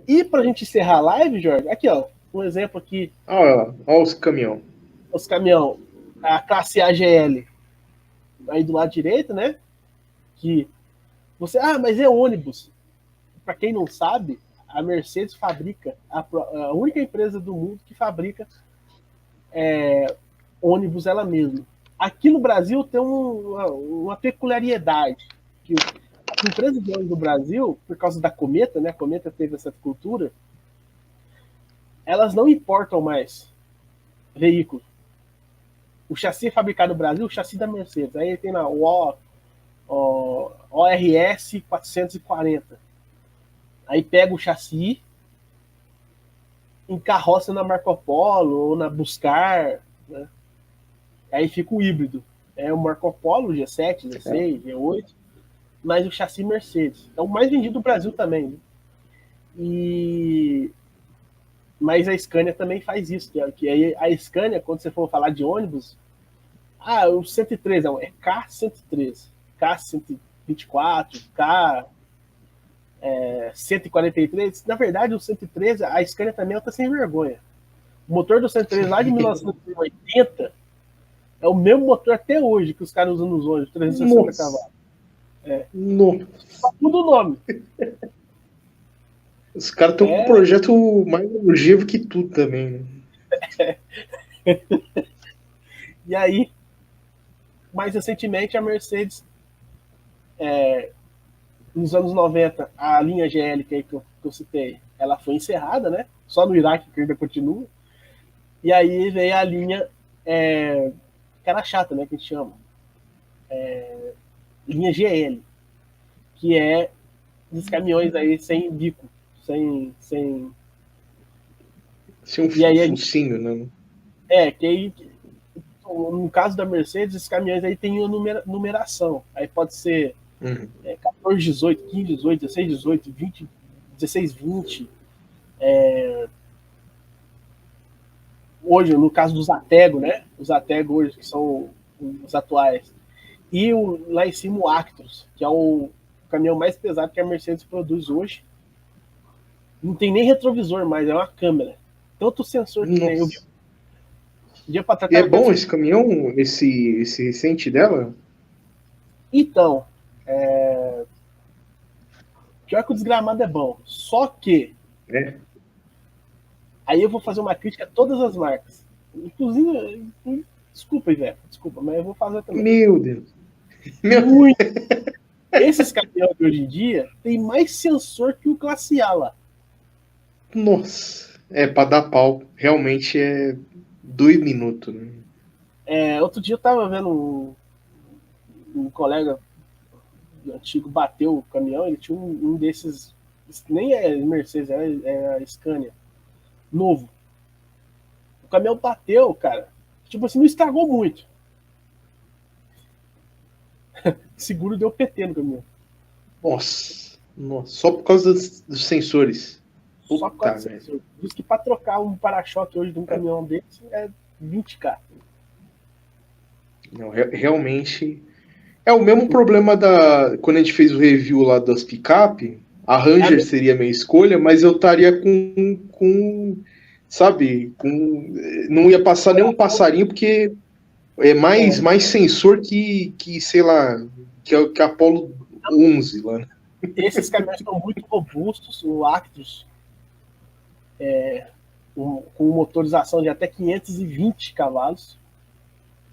E pra gente encerrar a live, Jorge, aqui, ó, um exemplo aqui. Olha os caminhão. Os caminhão, a classe AGL, aí do lado direito, né? Que você, mas é ônibus. Para quem não sabe, a Mercedes fabrica, a única empresa do mundo que fabrica ônibus ela mesma. Aqui no Brasil tem uma peculiaridade, que as empresas de ônibus do Brasil, por causa da Cometa, né? A Cometa teve essa cultura, elas não importam mais veículo. O chassi é fabricado no Brasil, o chassi da Mercedes. Aí tem lá o ORS 440. Aí pega o chassi, encarroça na Marco Polo ou na Buscar, né? Aí fica o híbrido. É o Marco Polo, G7, G6, G8, mas o chassi Mercedes. É o mais vendido do Brasil também. Mas a Scania também faz isso. Que aí a Scania, quando você for falar de ônibus, o 103 é K103, K124, K 143. Na verdade, o 113, a Scania também está sem vergonha. O motor do 103 lá de 1980 é o mesmo motor até hoje que os caras usam nos ônibus, 360 cavalos. Nossa. Tudo o nome. Os caras estão com um projeto mais longevo que tudo também, né? E aí, mais recentemente, a Mercedes, nos anos 90, a linha GL que eu citei, ela foi encerrada, né? Só no Iraque que ainda continua. E aí veio a linha cara chata, né? Que a gente chama. Linha GL, que é dos caminhões aí sem bico, sem um focinho, né? Que aí, no caso da Mercedes, esses caminhões aí tem numeração. Aí pode ser 14, 18, 15, 18, 16, 18, 20, 16, 20. Hoje, no caso dos Atego, né? Os Atego hoje, que são os atuais. E lá em cima o Actros, que é o caminhão mais pesado que a Mercedes produz hoje. Não tem nem retrovisor mais, é uma câmera. Tanto sensor que tem. E é bom esse caminhão, esse recente dela? Então, pior que o desgramado é bom. Só que aí eu vou fazer uma crítica a todas as marcas. Inclusive, desculpa, Ivete, mas eu vou fazer também. Meu Deus. Muito. Esses caminhões de hoje em dia tem mais sensor que o Classe A lá. Nossa. Pra dar pau. Realmente é 2 minutos, né? Outro dia eu tava vendo um colega antigo bateu o caminhão, ele tinha um desses, nem é Mercedes, é a Scania, novo. O caminhão bateu, cara, tipo assim, não estragou muito. Seguro deu PT no caminhão. Nossa. Só por causa dos sensores. Só por causa dos sensores. Diz que pra trocar um para-choque hoje de um caminhão desse é 20k. Não, realmente... É o mesmo problema quando a gente fez o review lá das picape. A Ranger seria a minha escolha, mas eu estaria sabe, não ia passar nenhum passarinho, porque é mais sensor que sei lá, que a Apollo 11 lá. Esses caminhões são muito robustos, o Actros, com motorização de até 520 cavalos.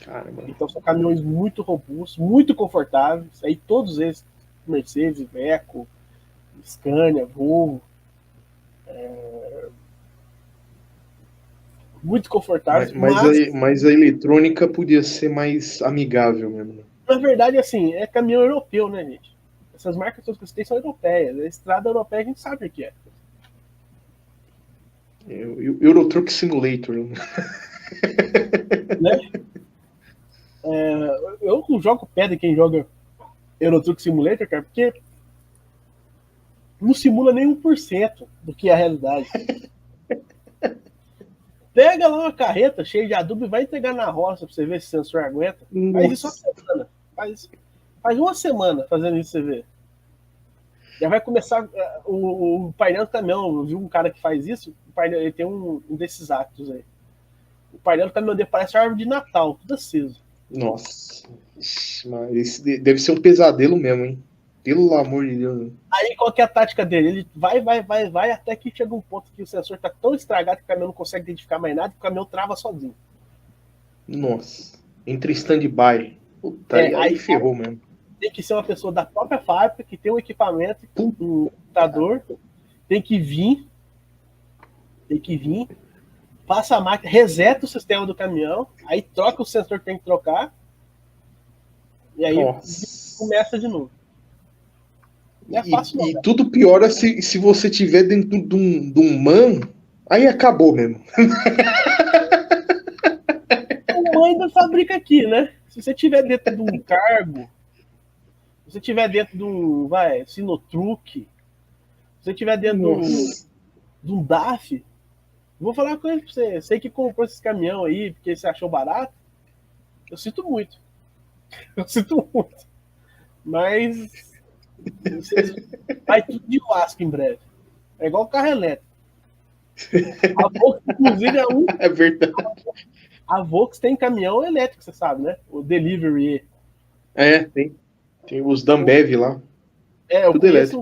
Caramba. Então são caminhões muito robustos, muito confortáveis. Aí todos eles, Mercedes, Iveco, Scania, Volvo, muito confortáveis. Mas a eletrônica podia ser mais amigável mesmo. Na verdade, assim, é caminhão europeu, né, gente? Essas marcas todas que você tem são europeias. A estrada europeia a gente sabe o que é. Eurotruck Simulator. Né? Eu jogo pedra quem joga Eurotruck Simulator, cara, porque não simula nem 1% do que é a realidade. Pega lá uma carreta cheia de adubo e vai entregar na roça pra você ver se o sensor aguenta. Faz isso uma semana. Faz uma semana fazendo isso, você vê. Já vai começar o painel do caminhão. Viu um cara que faz isso? O painel, ele tem um desses actos aí. O painel do caminhão dele parece uma árvore de Natal, tudo aceso. Nossa. Mas esse deve ser um pesadelo mesmo, hein? Pelo amor de Deus. Aí qual que é a tática dele? Ele vai, até que chega um ponto que o sensor tá tão estragado que o caminhão não consegue identificar mais nada e o caminhão trava sozinho. Nossa. Entre stand-by. Puta, aí ferrou mesmo. Tem que ser uma pessoa da própria fábrica, que tem um equipamento, um computador, tem que vir, passa a máquina, reseta o sistema do caminhão, aí troca o sensor que tem que trocar, e aí começa de novo. Não é fácil, não, e tudo piora se você tiver dentro de um MAN, aí acabou mesmo. O MAN ainda fabrica aqui, né? Se você tiver dentro de um cargo, se você tiver dentro de um Sinotruck, se você tiver dentro de um DAF, vou falar uma coisa pra você. Sei que comprou esse caminhão aí porque você achou barato. Eu sinto muito. Mas vai tudo de lasco em breve. É igual carro elétrico. A Volks, inclusive, é verdade. A Volks tem caminhão elétrico, você sabe, né? O Delivery. Tem os da Ambev lá. Eu conheço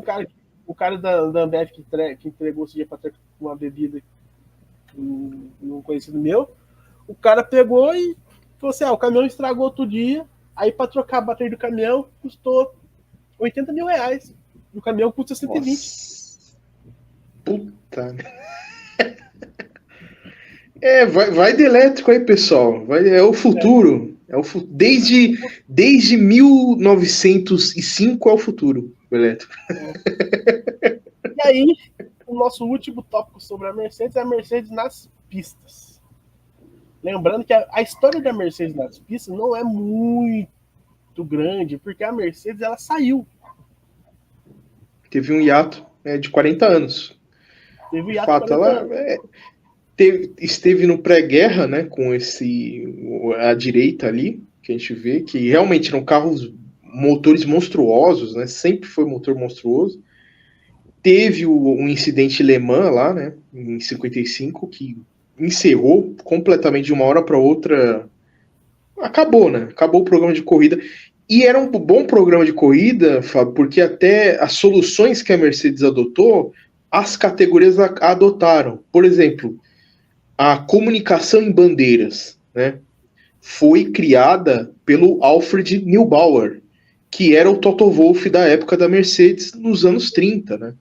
o cara da Ambev que entregou esse dia pra ter uma bebida um conhecido meu. O cara pegou e falou assim: o caminhão estragou outro dia. Aí pra trocar a bateria do caminhão custou 80 mil reais. O caminhão custa 120. Nossa. Puta. Vai de elétrico aí, pessoal. É o futuro. Desde 1905 é o futuro, o elétrico. E aí, o nosso último tópico sobre a Mercedes é a Mercedes nas pistas. Lembrando que a história da Mercedes nas pistas não é muito grande, porque a Mercedes ela saiu. Teve um hiato de 40 anos. Teve um hiato de 40 anos. Esteve no pré-guerra, né, com a direita ali, que a gente vê, que realmente eram motores monstruosos, né, sempre foi motor monstruoso. Teve um incidente Le Mans lá, né, em 55, que encerrou completamente de uma hora para outra. Acabou, né, acabou o programa de corrida. E era um bom programa de corrida, Fábio, porque até as soluções que a Mercedes adotou, as categorias adotaram. Por exemplo, a comunicação em bandeiras, né, foi criada pelo Alfred Neubauer, que era o Toto Wolff da época da Mercedes nos anos 30, né?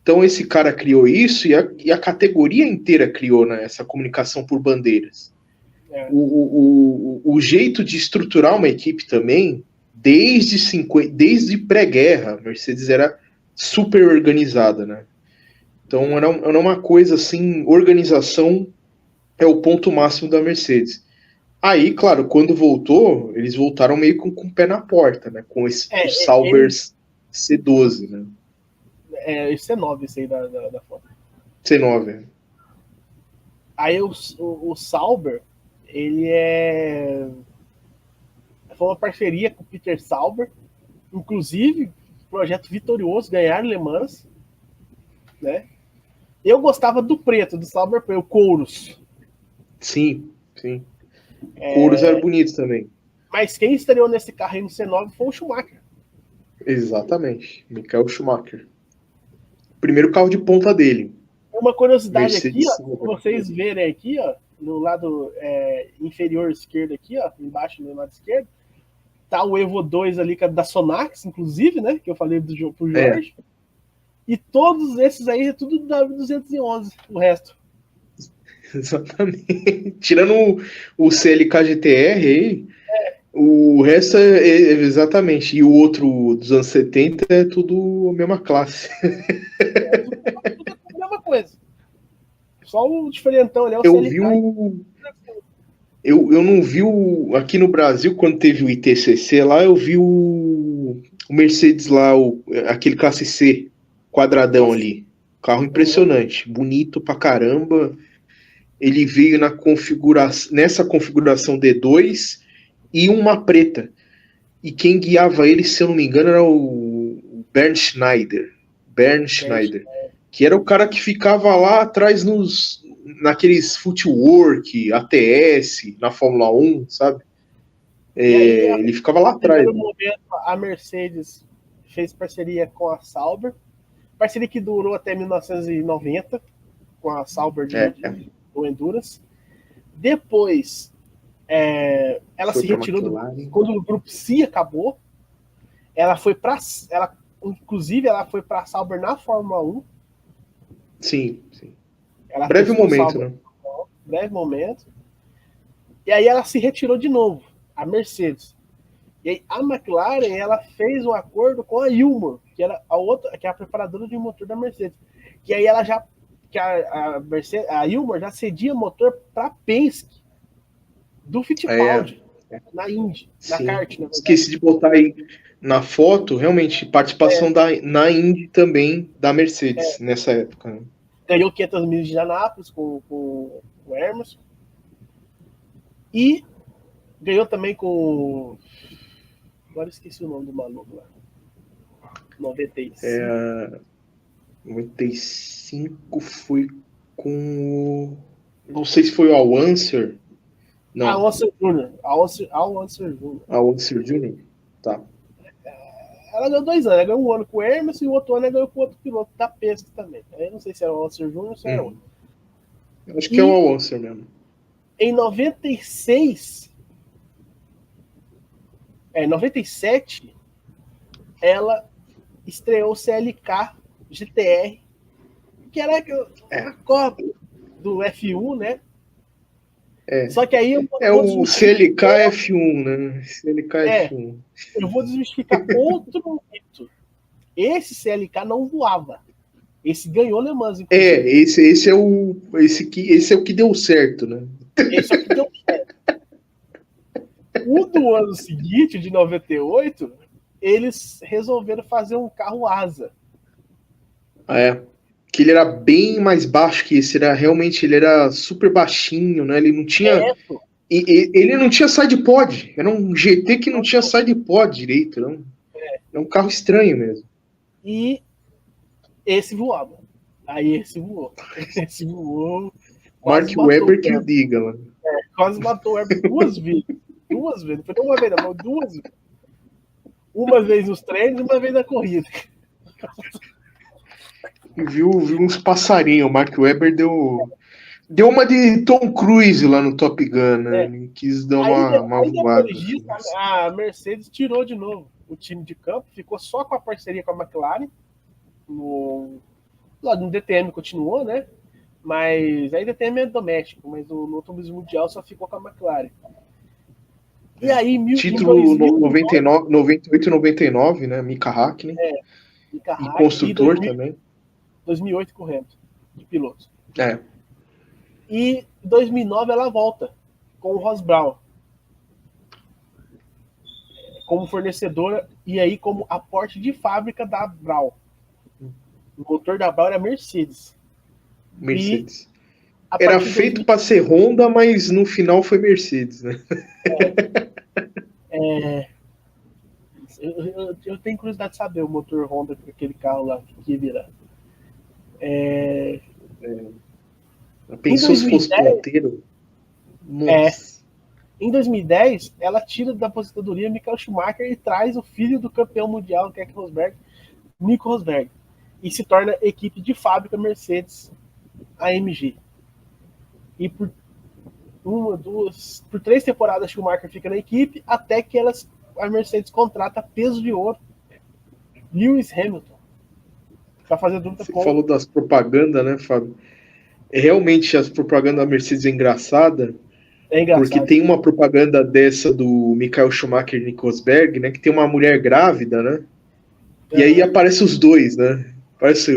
Então esse cara criou isso e a categoria inteira criou, né, essa comunicação por bandeiras. O jeito de estruturar uma equipe também, desde pré-guerra, a Mercedes era super organizada, né? Então era uma coisa assim, organização é o ponto máximo da Mercedes. Aí, claro, quando voltou, eles voltaram meio com o pé na porta, né? Com o Saubers C12, né? C9 esse aí da foto. C9. Aí o Sauber, ele foi uma parceria com o Peter Sauber, inclusive projeto vitorioso, ganhar Le Mans, né? Eu gostava do preto, do Sauber, o Courus. Sim. Courus era bonito também. Mas quem estreou nesse carro aí no C9 foi o Schumacher. Exatamente, Michael Schumacher. Primeiro carro de ponta dele. Uma curiosidade Mercedes, aqui, ó, pra vocês verem aqui, ó, no lado inferior esquerdo aqui, ó, embaixo no lado esquerdo, tá o Evo 2 ali, que é da Sonax, inclusive, né, que eu falei pro Jorge. E todos esses aí é tudo da 211, o resto. Exatamente. Tirando o CLK GTR aí, o resto exatamente. E o outro dos anos 70 é tudo a mesma classe. Tudo a mesma coisa. Só o diferentão ali é o CLK. Eu não vi aqui no Brasil, quando teve o ITCC lá, eu vi o Mercedes lá, aquele classe C quadradão ali. Carro impressionante, bonito pra caramba. Ele veio nessa configuração D2 e uma preta. E quem guiava ele, se eu não me engano, era o Bernd Schneider. Bernd Schneider, que era o cara que ficava lá atrás naqueles footwork, ATS, na Fórmula 1, sabe? Ele ficava lá atrás. No momento, a Mercedes fez parceria com a Sauber, parceria que durou até 1990, com a Sauber do Endurance. Depois, ela se retirou quando o grupo C acabou. Inclusive, ela foi para a Sauber na Fórmula 1. Sim. Breve momento, Sauber, né? Breve momento. E aí ela se retirou de novo, a Mercedes. E aí a McLaren, ela fez um acordo com a Ilmor, que era que é a preparadora de motor da Mercedes. Que aí ela já, a Ilmor já cedia motor para Penske, do Fittipaldi, na Indy, na kart. Esqueci de botar aí na foto, realmente, participação na Indy também da Mercedes nessa época. Né? Ganhou 500 milhas de Anápolis com o Emerson. E ganhou também com... Agora esqueci o nome do maluco lá. 95. 95 foi com... Não sei se foi o Al-Unser. Não. Al-Unser Jr. Al-Unser Jr. Al-Unser Jr. Tá. Ela ganhou 2 anos. Ela ganhou um ano com o Emerson e o outro ano ela ganhou com outro piloto da Penske também. Eu não sei se era o Al-Unser Jr. ou se era outro. Acho que é o Al-Unser mesmo. Em 96... Em 97, ela estreou o CLK GTR, que era a Copa do F1, né? Só que aí o CLK F1, né? CLK F1. Eu vou desmistificar outro mito. Esse CLK não voava. Esse ganhou Le Mans. Esse é o que deu certo, né? Esse é o que deu certo. O do ano seguinte, de 98, eles resolveram fazer um carro asa. Que ele era bem mais baixo que esse. Ele era super baixinho, né? Ele não tinha... ele não tinha sidepod. Era um GT que não tinha sidepod direito. Era um carro estranho mesmo. E esse voava. Aí esse voou. Esse voou. Mark Webber que o diga, mano. Quase matou o Webber 2 vezes. 2 vezes. Não foi uma vez, não. 2 vezes. Uma vez nos treinos e uma vez na corrida. Viu uns passarinhos. O Mark Webber deu uma de Tom Cruise lá no Top Gun, né? Ele quis dar uma voada. Depois disso, a Mercedes tirou de novo o time de campo, ficou só com a parceria com a McLaren. Lá no DTM continuou, né? Mas aí DTM é doméstico, mas no automobilismo mundial só ficou com a McLaren. E aí, título 98 99, né? Mika Hakkinen. Mika Hakkinen. E construtor também. 2008 correndo, de piloto. E em 2009 ela volta com o Ross Brown como fornecedora e aí como aporte de fábrica da Brown. O motor da Brown era Mercedes. Era feito para ser Honda, mas no final foi Mercedes, né? Eu tenho curiosidade de saber o motor Honda com aquele carro lá que ia virar. Pensou se fosse ponteiro? Em 2010, ela tira da aposentadoria Michael Schumacher e traz o filho do campeão mundial, Nico Rosberg, e se torna equipe de fábrica Mercedes AMG. E por 3 temporadas Schumacher fica na equipe, até que a Mercedes contrata peso de ouro Lewis Hamilton para fazer dupla. Você falou das propagandas, né, Fábio? Realmente as propagandas da Mercedes é engraçada. Porque tem uma propaganda dessa do Michael Schumacher e Nico Rosberg, né? Que tem uma mulher grávida, né? E aí aparece os dois, né? Parece,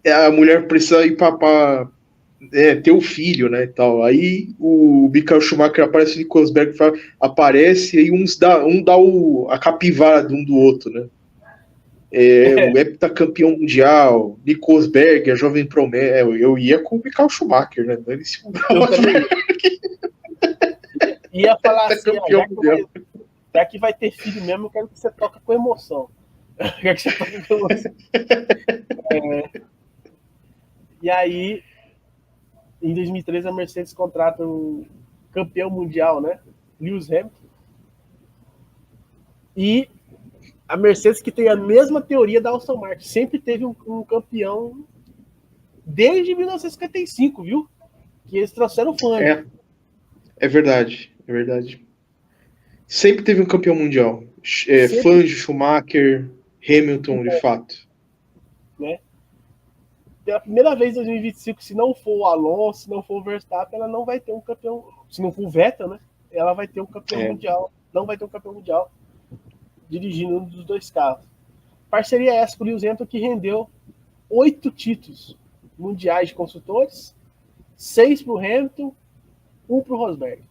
a mulher precisa ir pra ter o filho, né? E tal. Aí o Michael Schumacher aparece, o Nico Rosberg aparece, e aí um dá a capivara um do outro, né? O heptacampeão mundial, Nico Rosberg, a jovem promessa. Eu ia com o Michael Schumacher, né? Ia falar assim, já que vai ter filho mesmo, eu quero que você toque com emoção. O que é que você tá fazendo? E aí, em 2013, a Mercedes contrata o campeão mundial, né? Lewis Hamilton. E a Mercedes, que tem a mesma teoria da Aston Martin, sempre teve um campeão desde 1955, viu? Que eles trouxeram fã. É verdade, é verdade. Sempre teve um campeão mundial. Sempre, Fãs de Schumacher, Hamilton, de fato. né? Pela primeira vez em 2025, se não for o Alonso, se não for o Verstappen, ela não vai ter um campeão. Se não for o Vettel, né? Ela vai ter um campeão mundial. Não vai ter um campeão mundial dirigindo um dos dois carros. Parceria essa com o Lewis Hamilton que rendeu 8 títulos mundiais de construtores, 6 para o Hamilton, 1 para o Rosberg.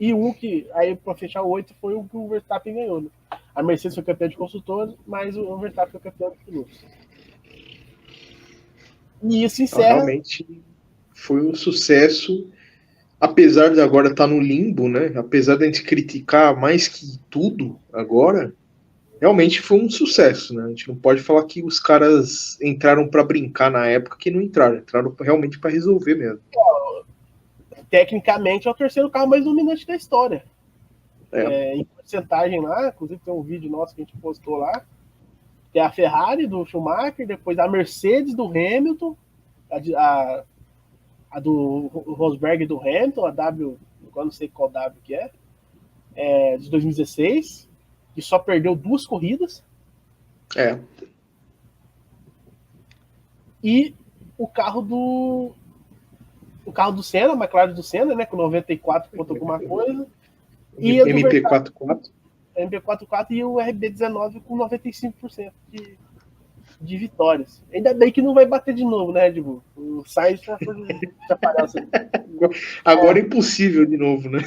E um que, aí para fechar o 8, foi o que o Verstappen ganhou. Né? A Mercedes foi campeã de construtores, mas o Verstappen foi campeão de pilotos. E isso encerra. Realmente foi um sucesso, apesar de agora estar no limbo, né? Apesar de a gente criticar mais que tudo agora, realmente foi um sucesso, né? A gente não pode falar que os caras entraram para brincar na época, que não entraram realmente para resolver mesmo. Tecnicamente é o terceiro carro mais dominante da história. Em porcentagem lá, inclusive tem um vídeo nosso que a gente postou lá, tem a Ferrari do Schumacher, depois a Mercedes do Hamilton, a do Rosberg do Hamilton, a W, eu não sei qual W que é de 2016, que só perdeu 2 corridas. E o carro do Senna, a McLaren do Senna, né, com 94 ponto alguma coisa. E a do MP44. MP44 e o RB19 com 95% de vitórias. Ainda bem que não vai bater de novo, né, Red Bull? O Sainz já aparece. Agora é impossível de novo, né?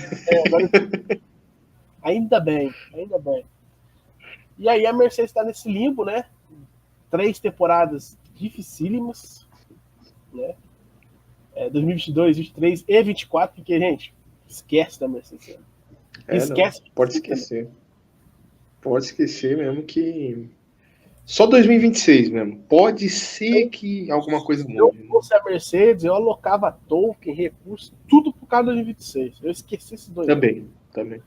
Agora... Ainda bem. E aí a Mercedes está nesse limbo, né? 3 temporadas dificílimas, né? 2022, 2023 e 2024, porque, gente, esquece da Mercedes. Esquece. Não, pode esquecer. Pode esquecer mesmo que... Só 2026 mesmo. Pode ser que alguma coisa mude. Se eu fosse a Mercedes, eu alocava token, recursos, tudo pro carro 2026. Eu esqueci esses 2 também.